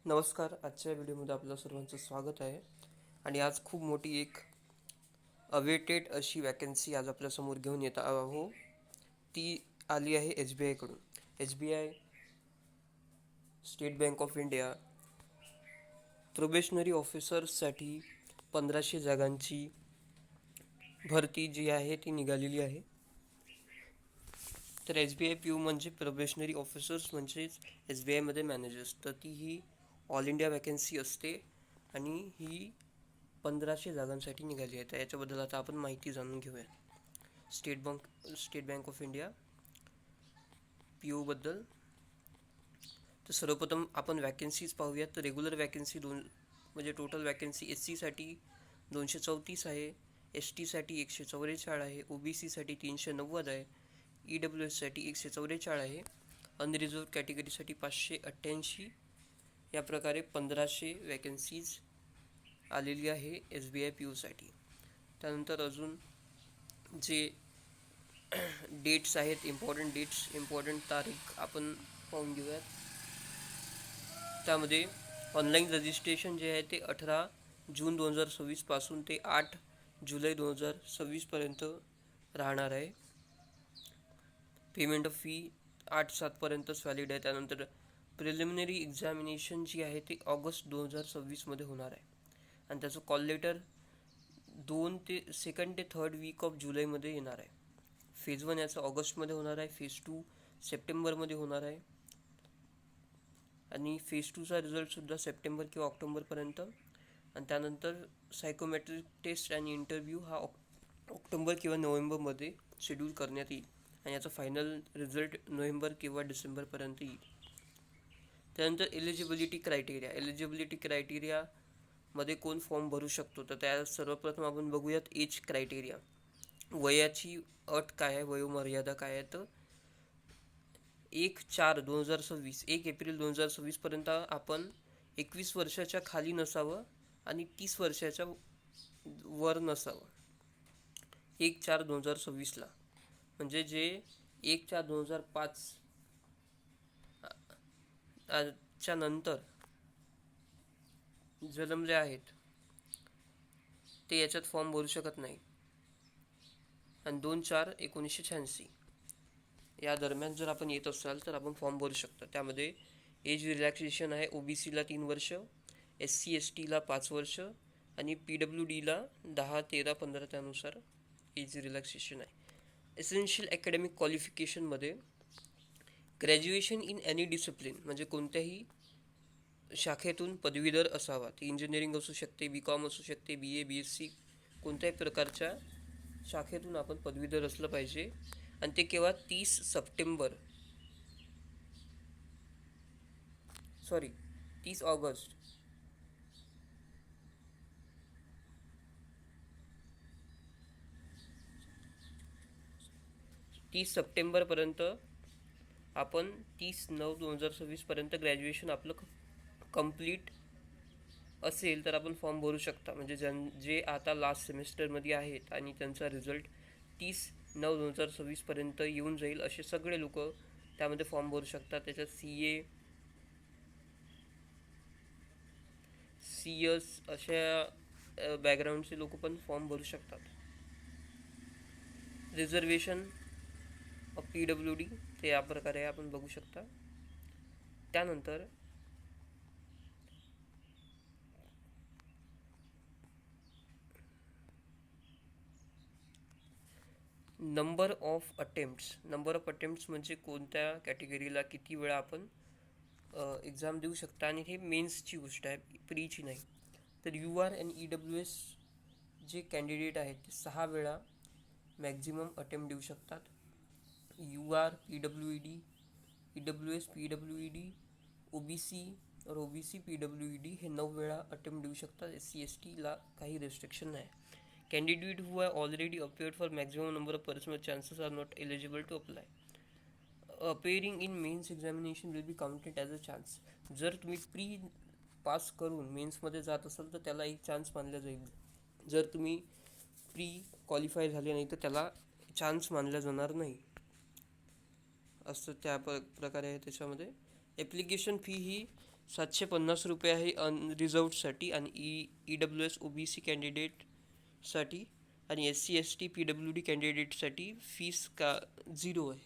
नमस्कार. आजच्या व्हिडिओमध्ये आपलं सर्वांचं स्वागत आहे. आणि आज खूप मोठी एक अवेटेड अशी वॅकन्सी आज आपल्यासमोर घेऊन येत आहो. ती आली आहे SBI कडून. SBI State Bank of India probationary ऑफिसर्ससाठी 1500 जागांची भरती जी आहे ती निघालेली आहे. तर SBI PU म्हणजे प्रोबेशनरी ऑफिसर्स म्हणजेच SBI मध्ये मॅनेजर्स. तर ती ही ऑल इंडिया वॅकन्सी असते आणि ही 1500 जागांसाठी निघाली आहे. तर याच्याबद्दल आता आपण माहिती जाणून घेऊया. State Bank of India PU बद्दल. तर सर्वप्रथम आपण वॅकन्सीज पाहूयात. तर रेग्युलर वॅकन्सी म्हणजे टोटल वॅकन्सी SC साठी 234 आहे, ST साठी 144 आहे, OBC साठी 390 आहे, EWS साठी 144 आहे, अनरिझर्व कॅटेगरीसाठी 588. या प्रकारे 1500 वॅकन्सीज आलेली आहे SBI PU साठी. त्यानंतर अजून जे डेट्स आहेत, इम्पॉर्टंट तारीख आपण पाहून घेऊयात. त्यामध्ये ऑनलाईन रजिस्ट्रेशन जे आहे ते 18 जून 2026 पासून ते 8 जुलै 2026 पर्यंत राहणार आहे. पेमेंट ऑफ फी 8/7 पर्यंतच व्हॅलिड आहे. त्यानंतर प्रिलिमिनरी एक्झामिनेशन जी आहे ते ऑगस्ट 2026 मध्ये होणार आहे आणि त्याचं कॉल लेटर 2 ते 3rd वीक ऑफ जुलैमध्ये येणार आहे. फेज 1 याचं ऑगस्टमध्ये होणार आहे, फेज 2 सप्टेंबरमध्ये होणार आहे आणि फेज 2चा रिझल्ट सुद्धा सप्टेंबर किंवा ऑक्टोबरपर्यंत. आणि त्यानंतर सायकोमेट्रिक टेस्ट आणि इंटरव्ह्यू हा ऑक्टोबर किंवा नोव्हेंबरमध्ये शेड्यूल करण्यात येईल आणि याचा फायनल रिझल्ट नोव्हेंबर किंवा डिसेंबरपर्यंत येईल. त्यानंतर एलिजिबिलिटी क्रायटेरियामध्ये कोण फॉर्म भरू शकतो. तर त्या सर्वप्रथम आपण बघूयात एज क्रायटेरिया. वयाची अट काय आहे, वयोमर्यादा काय आहे. तर 1 एप्रिल 2026 पर्यंत आपण 21 वर्षाच्या खाली नसावं आणि 30 वर्षाच्या वर नसावं 1/4/2026 ला. म्हणजे जे 1/4/2005 च्या नंतर जन्मले आहेत ते याच्यात फॉर्म भरू शकत नाही. आणि 2/4/1986 या दरम्यान जर आपण येत असाल तर आपण फॉर्म भरू शकता. त्यामध्ये एज रिलॅक्सेशन आहे. OBC ला 3 वर्ष, SC ST ला 5 वर्ष आणि PWD ला 10, 13, 15 त्यानुसार एज रिलॅक्सेशन आहे. एसेन्शियल अकॅडमिक क्वालिफिकेशनमध्ये ग्रॅज्युएशन इन एनी डिसिप्लिन म्हणजे कोणत्याही शाखेतून पदवीधर असावा. ती इंजिनिअरिंग असू शकते, BCom असू शकते, BA BSc कोणत्याही प्रकारच्या शाखेतून आपण पदवीधर असलं पाहिजे. आणि ते केव्हा 30 ऑगस्ट 30 सप्टेंबरपर्यंत आपण 30/9/2026 पर्यंत ग्रॅज्युएशन आपलं कंप्लीट असेल तर आपण फॉर्म भरू शकता. म्हणजे जे आता लास्ट सेमिस्टरमध्ये आहेत आणि त्यांचा रिझल्ट 30/9/2026 पर्यंत येऊन जाईल असे सगळे लोक त्यामध्ये फॉर्म भरू शकतात. त्याच्यात CA CS अशा बॅकग्राऊंडचे लोक पण फॉर्म भरू शकतात. रिझर्वेशन ऑफ PWD ते या प्रकारे आपण बघू शकता. त्यानंतर नंबर ऑफ अटेम्प्ट्स म्हणजे कोणत्या कॅटेगरीला किती वेळा आपण एक्झाम देऊ शकता. आणि हे मेन्सची गोष्ट आहे, प्रीची नाही. तर UR आणि EWS जे कॅन्डिडेट आहेत ते 6 वेळा मॅक्झिमम अटेम्प्ट देऊ शकतात. UR PWD EWS PWD OBC और OBC PWD हे 9 वेळा अटेम्प्ट देऊ शकतात. SC ST ला काही रेस्ट्रिक्शन नाही. Candidate who have already appeared for maximum number of personal chances are not eligible to apply. Appearing in mains examination will be counted as a chance. जर तुम्ही pre pass करून मेन्समध्ये जात असाल तर त्याला एक चान्स मानला जाईल. जर तुम्ही प्री क्वालिफाय झाले नाही तर त्याला चान्स मानला जाणार नाही असं त्या प्रकारे आहे. त्याच्यामध्ये ॲप्लिकेशन फी ही ₹750 आहे अनरिझर्वडसाठी आणि EWS OBC कॅन्डिडेटसाठी आणि SC ST PWD कॅन्डिडेटसाठी फीस 0 आहे.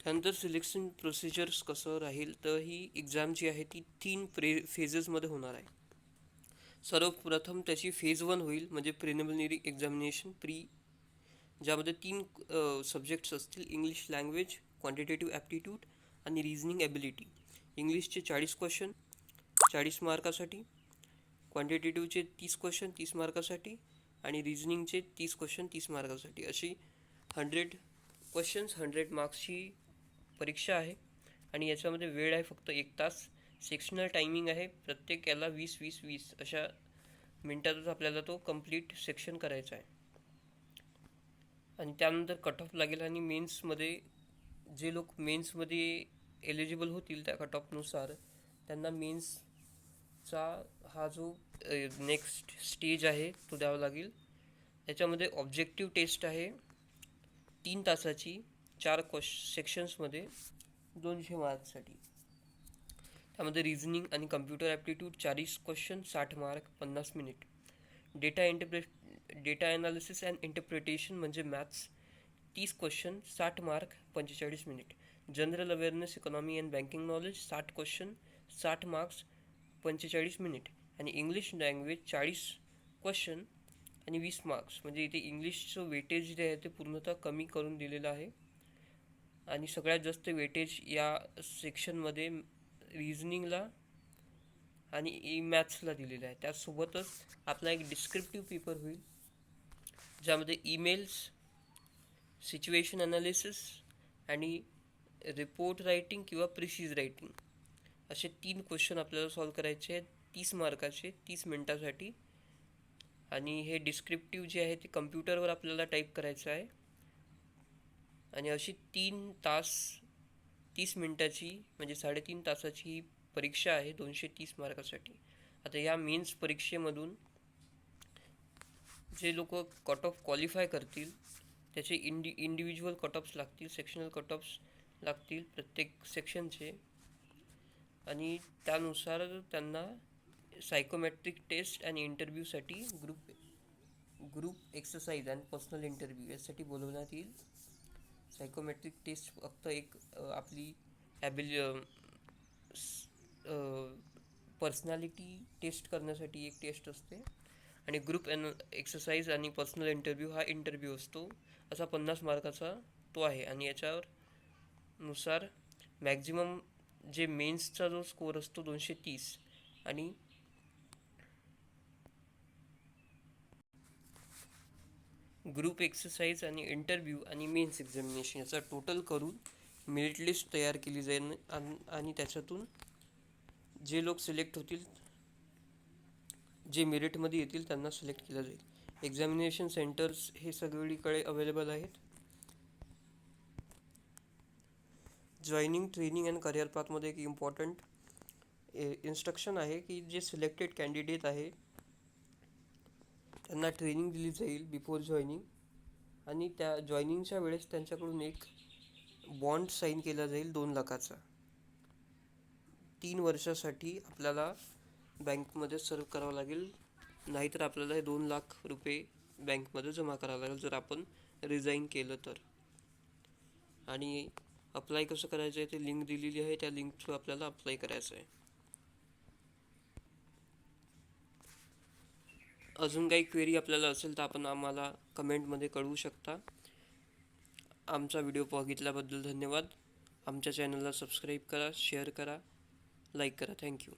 त्यानंतर सिलेक्शन प्रोसिजर्स कसं राहील, तर ही एक्झाम जी आहे ती 3 फेजेसमध्ये होणार आहे. सर्वप्रथम त्याची फेज 1 होईल, म्हणजे प्रिलिमिनरी एक्झामिनेशन ज्यामध्ये 3 सब्जेक्ट्स असतील: इंग्लिश लँग्वेज, क्वांटिटेटिव्ह ॲप्टिट्यूड आणि रिझनिंग ॲबिलिटी. इंग्लिशचे 40 क्वेश्चन 40 मार्कासाठी, क्वांटिटेटिव्हचे 30 क्वेश्चन 30 मार्कासाठी आणि रिझनिंगचे 30 क्वेश्चन 30 मार्कासाठी. अशी 100 क्वेश्चन्स 100 मार्क्सची परीक्षा आहे आणि याच्यामध्ये वेळ आहे फक्त 1 तास. सेक्शनल टायमिंग आहे, प्रत्येक याला 20-20-20 अशा मिनटातच आपल्याला तो कंप्लीट सेक्शन करायचा आहे. आणि त्यानंतर कट ऑफ लागेल आणि मेन्समध्ये जे लोक मेन्समध्ये एलिजिबल होतील त्या कट ऑफनुसार त्यांना मेन्सचा हा जो नेक्स्ट स्टेज आहे तो द्यावा लागेल. याच्यामध्ये ऑब्जेक्टिव्ह टेस्ट आहे 3 तासाची, 4 सेक्शन्समध्ये 200 मार्क्ससाठी. त्यामध्ये रिझनिंग आणि computer aptitude 40 question 60 mark 50 minute. Data analysis and interpretation म्हणजे maths 30 question 60 mark 45 minute. General awareness, economy and banking knowledge 60 question 60 marks 45 minute. आणि इंग्लिश लँग्वेज 40 क्वेश्चन आणि 20 मार्क्स. म्हणजे इथे इंग्लिशचं वेटेज जे आहे ते पूर्णतः कमी करून दिलेलं आहे आणि सगळ्यात जास्त वेटेज या सेक्शनमध्ये रिझनिंगला आणि मॅथ्सला दिलेलं आहे. त्यासोबतच आपला एक डिस्क्रिप्टिव्ह पेपर होईल ज्यामध्ये ईमेल्स, सिच्युएशन ॲनालिसिस आणि रिपोर्ट रायटिंग किंवा प्रिसिज रायटिंग असे 3 क्वेश्चन आपल्याला सॉल्व करायचे आहेत 30 मार्काचे 30 मिनटासाठी. आणि हे डिस्क्रिप्टिव्ह जे आहे ते कम्प्युटरवर आपल्याला टाईप करायचं आहे. आणि अशी 3 तास 30 मिनटाची म्हणजे 3.5 तासाची ही परीक्षा आहे 230 मार्कासाठी. आता या मेन्स परीक्षेमधून जे लोक कट ऑफ क्वालिफाय करतील त्याचे इंडिव्हिज्युअल कट ऑफ्स लागतील, सेक्शनल कट ऑफ्स लागतील प्रत्येक सेक्शनचे. आणि त्यानुसार त्यांना सायकोमेट्रिक टेस्ट आणि इंटरव्ह्यूसाठी ग्रुप एक्सरसाइज आणि पर्सनल इंटरव्ह्यू यासाठी बोलवण्यात येईल. सायकोमेट्रिक टेस्ट फक्त एक आपली पर्सनॅलिटी टेस्ट करण्यासाठी एक टेस्ट असते आणि ग्रुप एक्सरसाइज आणि पर्सनल इंटरव्ह्यू हा इंटरव्ह्यू असतो. असा 50 मार्काचा तो आहे. आणि याच्यावर नुसार मॅक्झिमम जे मेन्सचा जो स्कोअर असतो 230 आणि ग्रुप एक्सरसाइज आणि इंटरव्ह्यू आणि मेन्स एक्झामिनेशन याचा टोटल करून मेरिट लिस्ट तयार केली जाईल आणि त्याच्यातून जे लोक सिलेक्ट होतील, जे मेरिटमध्ये येतील त्यांना सिलेक्ट केलं जाईल. एक्झामिनेशन सेंटर्स हे सगळीकडे अवेलेबल आहेत. जॉईनिंग, ट्रेनिंग अँड करिअर पाथमध्ये एक इम्पॉर्टंट इन्स्ट्रक्शन आहे की जे सिलेक्टेड कॅन्डिडेट आहे त्यांना ट्रेनिंग दिली जाईल बिफोर जॉईनिंग. आणि त्या जॉईनिंगच्या वेळेस त्यांच्याकडून एक बॉन्ड साईन केला जाईल 2 लाखाचा. 3 वर्षासाठी आपल्याला बँकमध्ये सर्व करावं लागेल, नाहीतर आपल्याला हे 2 लाख रुपये बँकमध्ये जमा करावं लागेल जर आपण रिझाईन केलं तर. आणि अप्लाय कसं करायचं आहे ते लिंक दिलेली आहे, त्या लिंक थ्रू आपल्याला अप्लाय करायचं आहे. अजून काही क्वेरी आपल्याला असेल तर आपण आम्हाला कमेंटमध्ये कळवू शकता. आमचा व्हिडिओ बघितल्याबद्दल धन्यवाद. आमच्या चॅनलला सबस्क्राईब करा, शेअर करा, लाईक करा. थँक्यू.